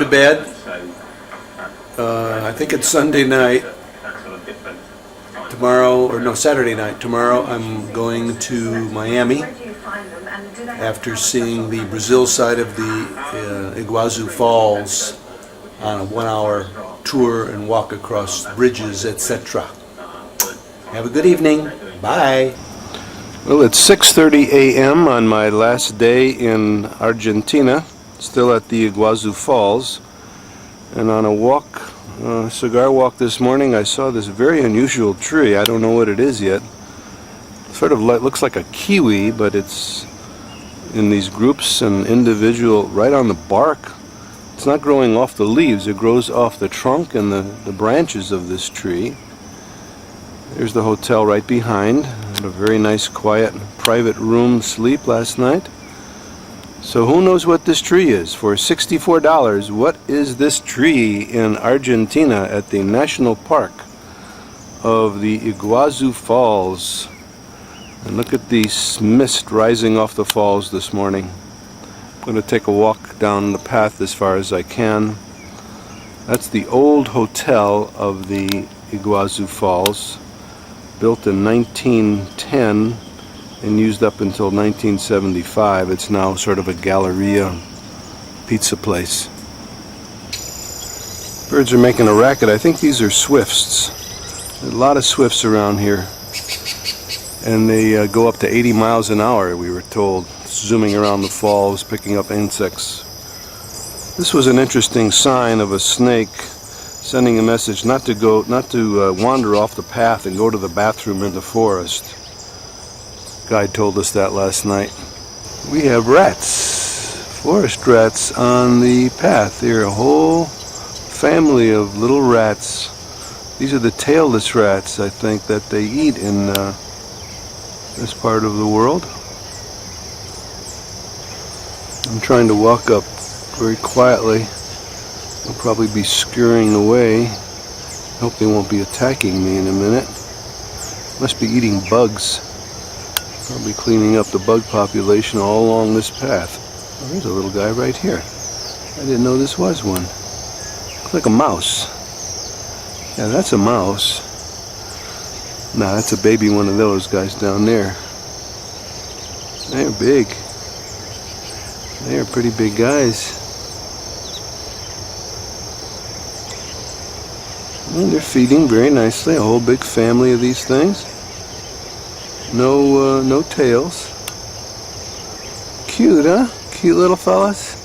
bed. I think it's Sunday night. Saturday night. Tomorrow I'm going to Miami after seeing the Brazil side of the Iguazu Falls on a 1-hour tour and walk across bridges, etc. Have a good evening. Bye. Well, it's 6:30 a.m. on my last day in Argentina, still at the Iguazu Falls, and on a walk, cigar walk this morning, I saw this very unusual tree. I don't know what it is yet. Sort of looks like a kiwi, but it's in these groups and individual right on the bark. It's not growing off the leaves, it grows off the trunk and the branches of this tree. There's the hotel right behind. Had a very nice, quiet, private room sleep last night. So who knows what this tree is? For $64, what is this tree in Argentina at the National Park of the Iguazu Falls? And look at the mist rising off the falls this morning. I'm going to take a walk down the path as far as I can. That's the old hotel of the Iguazu Falls, built in 1910 and used up until 1975. It's now sort of a Galleria pizza place. Birds are making a racket. I think these are swifts. There's a lot of swifts around here. And they go up to 80 miles an hour, we were told, zooming around the falls, picking up insects. This was an interesting sign of a snake sending a message not to wander off the path and go to the bathroom in the forest. Guide told us that last night. We have rats, forest rats on the path here, a whole family of little rats. These are the tailless rats, I think, that they eat in this part of the world. I'm trying to walk up very quietly. They'll probably be scurrying away. Hope they won't be attacking me in a minute. Must be eating bugs. Probably cleaning up the bug population all along this path. Oh, there's a little guy right here. I didn't know this was one. Looks like a mouse. Yeah, that's a mouse. Nah, that's a baby one of those guys down there. They're big. They're pretty big guys. And they're feeding very nicely. A whole big family of these things. No tails. Cute, huh? Cute little fellas.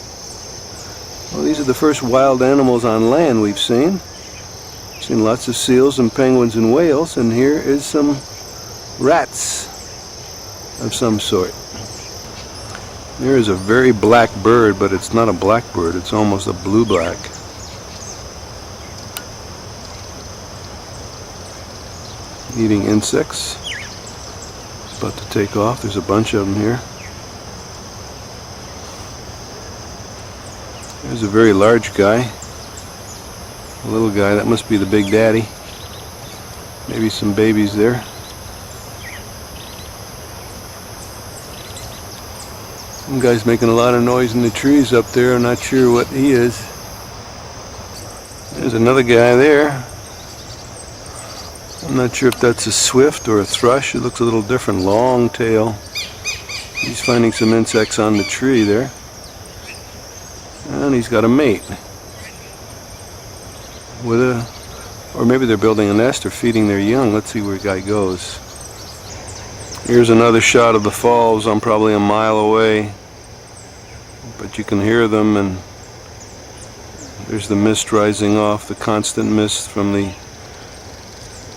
Well, these are the first wild animals on land we've seen. Seen lots of seals and penguins and whales, and here is some rats of some sort. There is a very black bird, but it's not a black bird. It's almost a blue-black. Eating insects. About to take off. There's a bunch of them here. There's a very large guy. A little guy, that must be the big daddy. Maybe some babies there. Some guy's making a lot of noise in the trees up there. I'm not sure what he is. There's another guy there. I'm not sure if that's a swift or a thrush. It looks a little different. Long tail. He's finding some insects on the tree there. And he's got a mate. Or maybe they're building a nest or feeding their young. Let's see where the guy goes. Here's another shot of the falls. I'm probably a mile away, but you can hear them, and there's the mist rising off, the constant mist from the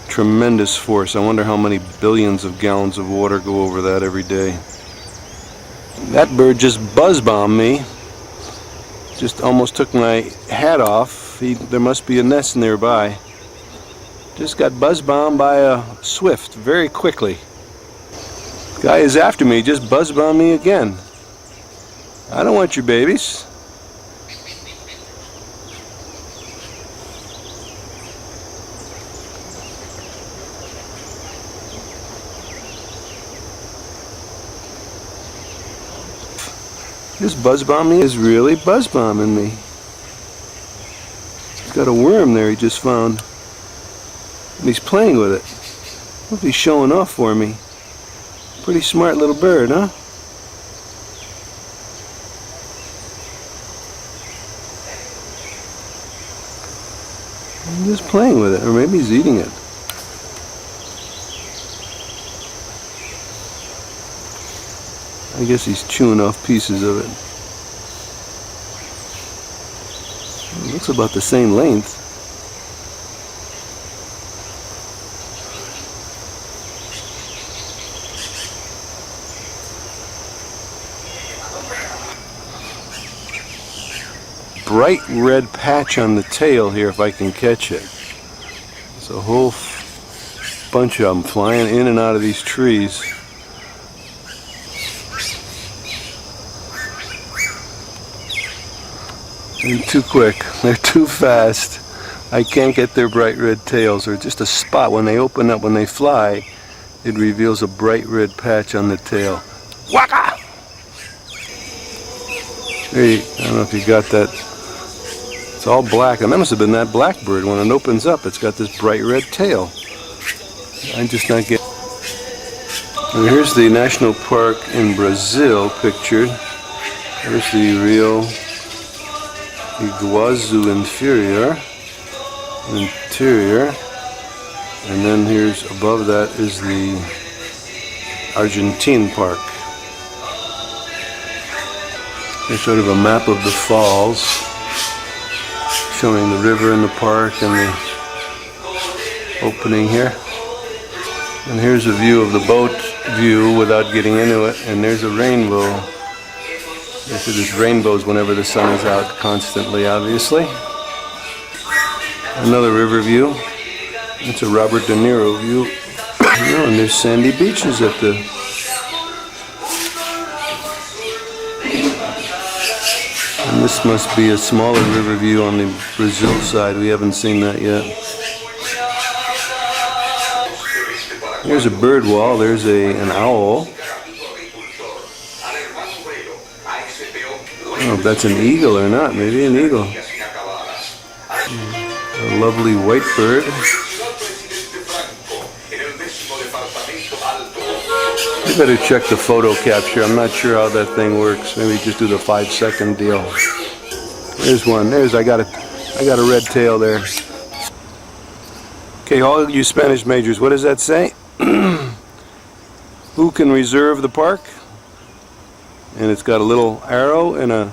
tremendous force. I wonder how many billions of gallons of water go over that every day. That bird just buzz-bombed me. Just almost took my hat off. There must be a nest nearby. Just got buzz-bombed by a swift very quickly. Guy is after me, just buzz-bombed me again. I don't want your babies. This buzz bombing is really buzz bombing me. got a worm there he just found. And he's playing with it. Look, he's showing off for me. Pretty smart little bird, huh? He's just playing with it, or maybe he's eating it. I guess he's chewing off pieces of it. It looks about the same length. Bright red patch on the tail here if I can catch it. There's a whole bunch of them flying in and out of these trees. They're too quick. They're too fast. I can't get their bright red tails. Or just a spot when they open up, when they fly, it reveals a bright red patch on the tail. Waka! Hey, I don't know if you got that. It's all black, and that must have been that blackbird. When it opens up, it's got this bright red tail. I'm just not getting. And here's the national park in Brazil pictured. There's the real Iguazu interior, and then here's above that is the Argentine park. Here's sort of a map of the falls, showing the river and the park and the opening here. And here's a view of the boat view without getting into it, and there's a rainbow. There's rainbows whenever the sun is out constantly, obviously. Another river view. It's a Robert De Niro view. And there's sandy beaches at the... And this must be a smaller river view on the Brazil side. We haven't seen that yet. Here's a bird wall. There's an owl. I don't know if that's an eagle or not. Maybe an eagle. A lovely white bird. You better check the photo capture. I'm not sure how that thing works. Maybe just do the 5-second deal. There's one. I got a red tail there. Okay, all you Spanish majors, what does that say? Who can reserve the park? And it's got a little arrow and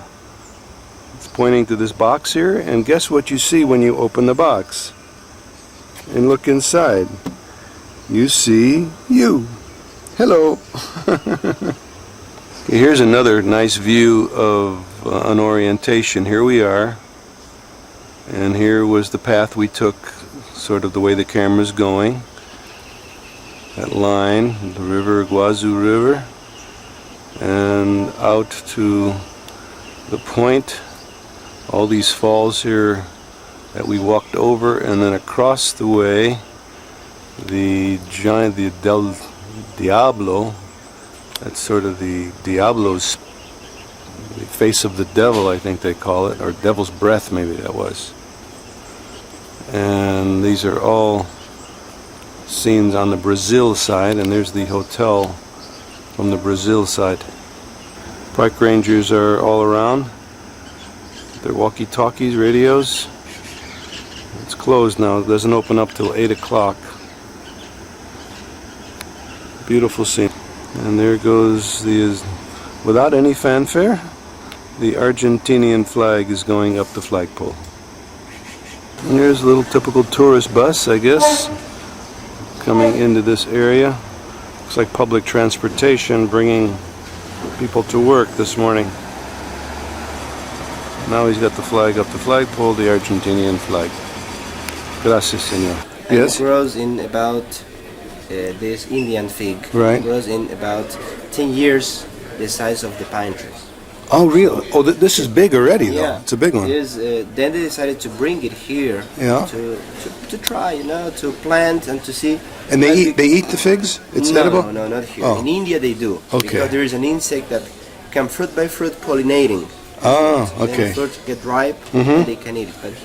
it's pointing to this box here, and guess what you see when you open the box and look inside? You see you. Hello. Okay, here's another nice view of an orientation. Here we are, and here was the path we took, sort of the way the camera's going. That line, the river, Iguazu River, and out to the point, all these falls here that we walked over, and then across the way the giant, the Del Diablo, that's sort of the Diablo's, the face of the devil, I think they call it, or devil's breath maybe that was. And these are all scenes on the Brazil side, and there's the hotel from the Brazil side. Park rangers are all around. Their walkie-talkies, radios. It's closed now. It doesn't open up till 8 o'clock. Beautiful scene. And there goes without any fanfare, the Argentinian flag is going up the flagpole. And here's a little typical tourist bus, I guess, coming into this area. Looks like public transportation bringing people to work this morning. Now he's got the flag up the flagpole, the Argentinian flag. Gracias, señor. Yes? It grows in about this Indian fig. Right. It grows in about 10 years the size of the pine trees. Oh, really? Oh, this is big already, though. Yeah. It's a big one. It is, then they decided to bring it here, Yeah. to try, to plant and to see. And they eat the figs? It's edible? No, not here. Oh. In India they do. Okay. Because there is an insect that can fruit by fruit pollinating. Oh, Then okay. the fruit get ripe and they can eat it. But